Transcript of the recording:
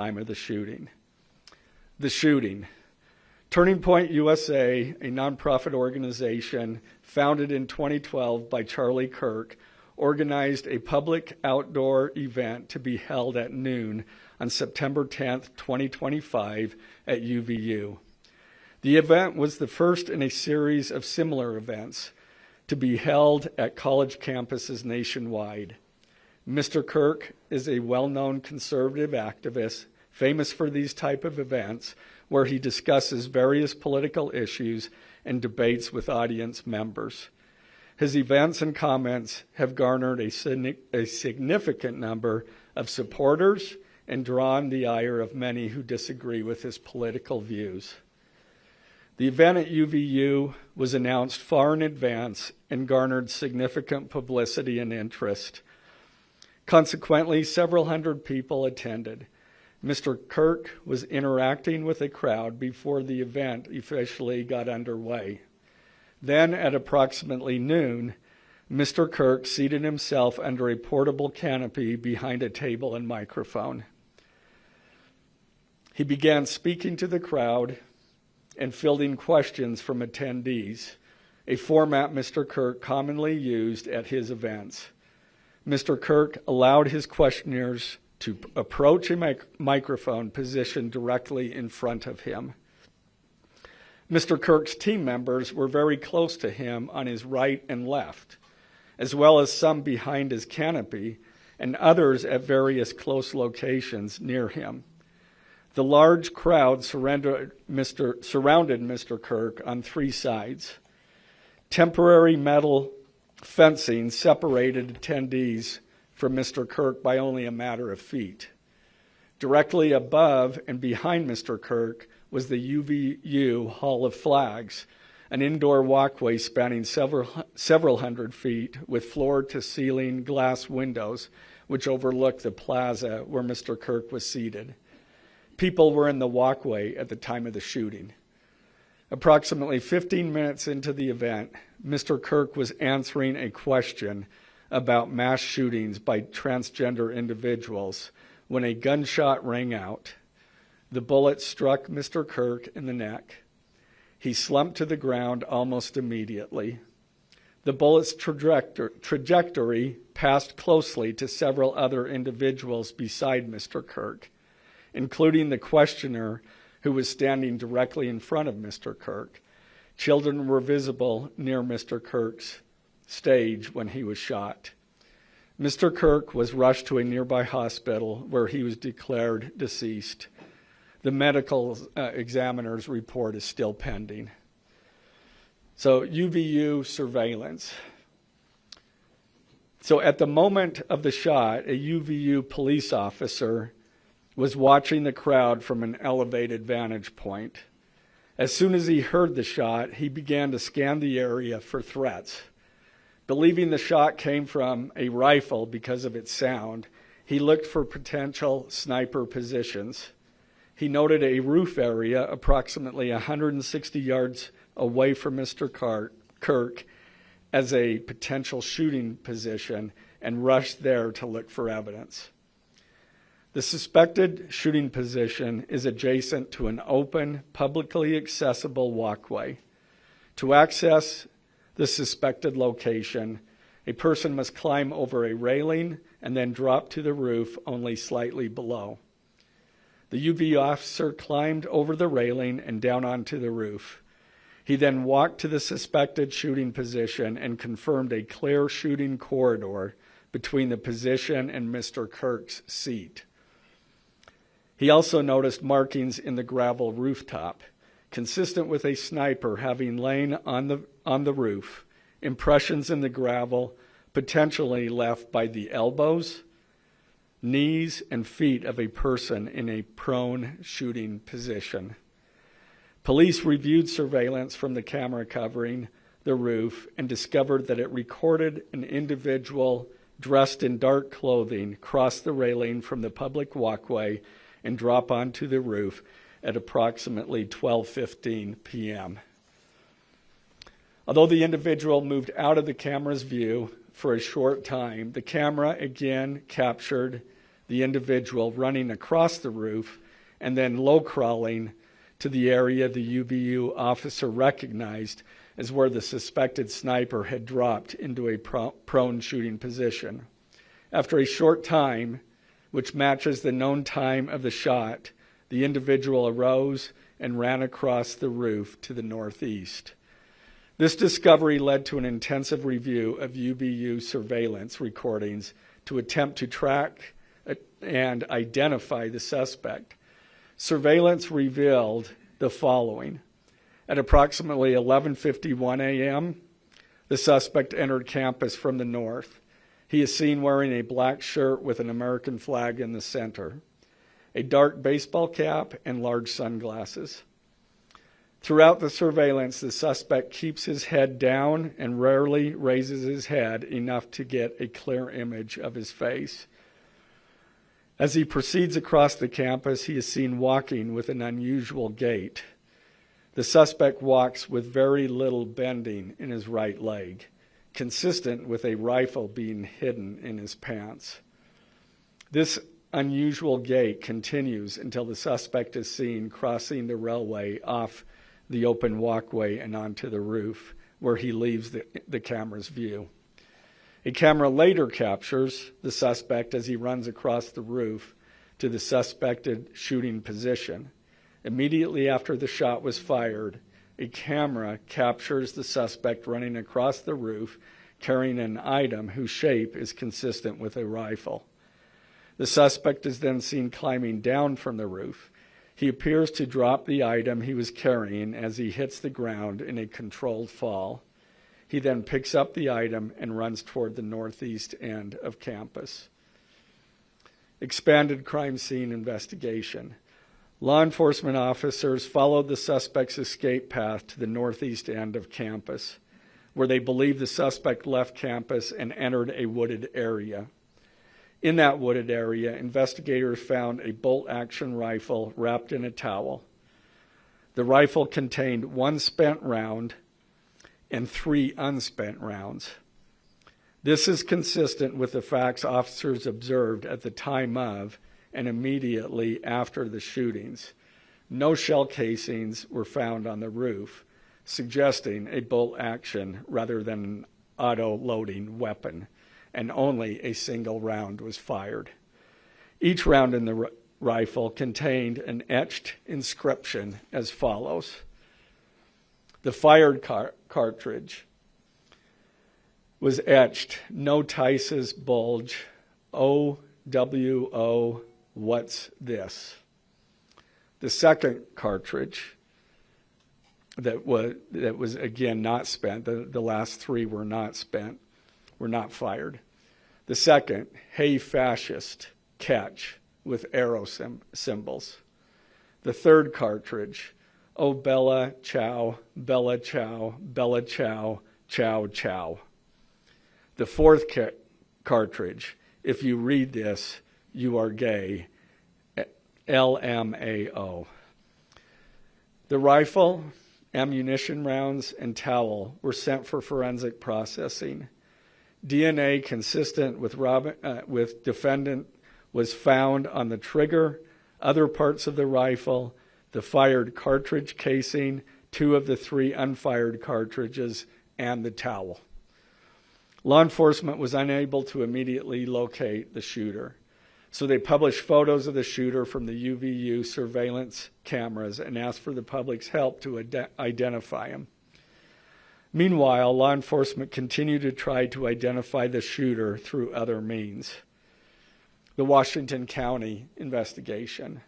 time of the shooting. The shooting. Turning Point USA, a nonprofit organization founded in 2012 by Charlie Kirk, organized a public outdoor event to be held at noon on September 10th, 2025 at UVU. The event was the first in a series of similar events to be held at college campuses nationwide. Mr. Kirk is a well-known conservative activist famous for these type of events where he discusses various political issues and debates with audience members. His events and comments have garnered a significant number of supporters and drawn the ire of many who disagree with his political views. The event at UVU was announced far in advance and garnered significant publicity and interest. Consequently, several hundred people attended. Mr. Kirk was interacting with a crowd before the event officially got underway. Then, at approximately noon, Mr. Kirk seated himself under a portable canopy behind a table and microphone. He began speaking to the crowd and fielding questions from attendees, a format Mr. Kirk commonly used at his events. Mr. Kirk allowed his questioners to approach a microphone positioned directly in front of him. Mr. Kirk's team members were very close to him on his right and left, as well as some behind his canopy and others at various close locations near him. The large crowd surrounded Mr. Kirk on three sides. Temporary metal fencing separated attendees from Mr. Kirk by only a matter of feet. Directly above and behind Mr. Kirk was the UVU Hall of Flags, an indoor walkway spanning several hundred feet with floor-to-ceiling glass windows which overlooked the plaza where Mr. Kirk was seated. People were in the walkway at the time of the shooting. Approximately 15 minutes into the event, Mr. Kirk was answering a question about mass shootings by transgender individuals when a gunshot rang out. The bullet struck Mr. Kirk in the neck. He slumped to the ground almost immediately. The bullet's trajectory passed closely to several other individuals beside Mr. Kirk, including the questioner who was standing directly in front of Mr. Kirk. Children were visible near Mr. Kirk's stage when he was shot. Mr. Kirk was rushed to a nearby hospital where he was declared deceased. The medical examiner's report is still pending. So UVU surveillance. So at the moment of the shot, a UVU police officer was watching the crowd from an elevated vantage point. As soon as he heard the shot, he began to scan the area for threats. Believing the shot came from a rifle because of its sound, he looked for potential sniper positions. He noted a roof area approximately 160 yards away from Mr. Kirk as a potential shooting position and rushed there to look for evidence. The suspected shooting position is adjacent to an open, publicly accessible walkway. To access the suspected location, a person must climb over a railing and then drop to the roof only slightly below. The UV officer climbed over the railing and down onto the roof. He then walked to the suspected shooting position and confirmed a clear shooting corridor between the position and Mr. Kirk's seat. He also noticed markings in the gravel rooftop, consistent with a sniper having lain on the roof, impressions in the gravel potentially left by the elbows, knees, and feet of a person in a prone shooting position. Police reviewed surveillance from the camera covering the roof and discovered that it recorded an individual dressed in dark clothing cross the railing from the public walkway and drop onto the roof at approximately 12:15 p.m. Although the individual moved out of the camera's view for a short time, the camera again captured the individual running across the roof and then low crawling to the area the UVU officer recognized as where the suspected sniper had dropped into a prone shooting position. After a short time, which matches the known time of the shot, the individual arose and ran across the roof to the northeast. This discovery led to an intensive review of UVU surveillance recordings to attempt to track and identify the suspect. Surveillance revealed the following. At approximately 11:51 a.m., the suspect entered campus from the north. He is seen wearing a black shirt with an American flag in the center, a dark baseball cap, and large sunglasses. Throughout the surveillance, the suspect keeps his head down and rarely raises his head enough to get a clear image of his face. As he proceeds across the campus, he is seen walking with an unusual gait. The suspect walks with very little bending in his right leg, consistent with a rifle being hidden in his pants. This unusual gait continues until the suspect is seen crossing the railway off the open walkway and onto the roof, where he leaves the camera's view. A camera later captures the suspect as he runs across the roof to the suspected shooting position. Immediately after the shot was fired, a camera captures the suspect running across the roof carrying an item whose shape is consistent with a rifle. The suspect is then seen climbing down from the roof. He appears to drop the item he was carrying as he hits the ground in a controlled fall. He then picks up the item and runs toward the northeast end of campus. Expanded crime scene investigation. Law enforcement officers followed the suspect's escape path to the northeast end of campus, where they believe the suspect left campus and entered a wooded area. In that wooded area, investigators found a bolt-action rifle wrapped in a towel. The rifle contained one spent round and 3 unspent rounds. This is consistent with the facts officers observed at the time of and immediately after the shootings. No shell casings were found on the roof, suggesting a bolt action rather than an auto-loading weapon, and only a single round was fired. Each round in the rifle contained an etched inscription as follows. The fired cartridge was etched, "No Tice's bulge, OWO, what's this?" The second cartridge that was again not spent, the last 3 were not spent, were not fired. The second, "Hey fascist, catch," with arrow symbols. The third cartridge, "Oh Bella Chow, Bella Chow, Bella Chow, Chow Chow." The fourth cartridge, "If you read this, you are gay," LMAO. The rifle, ammunition rounds, and towel were sent for forensic processing. DNA consistent with defendant was found on the trigger, other parts of the rifle, the fired cartridge casing, 2 of the 3 unfired cartridges, and the towel. Law enforcement was unable to immediately locate the shooter, so they published photos of the shooter from the UVU surveillance cameras and asked for the public's help to identify him. Meanwhile, law enforcement continued to try to identify the shooter through other means. The Washington County investigation.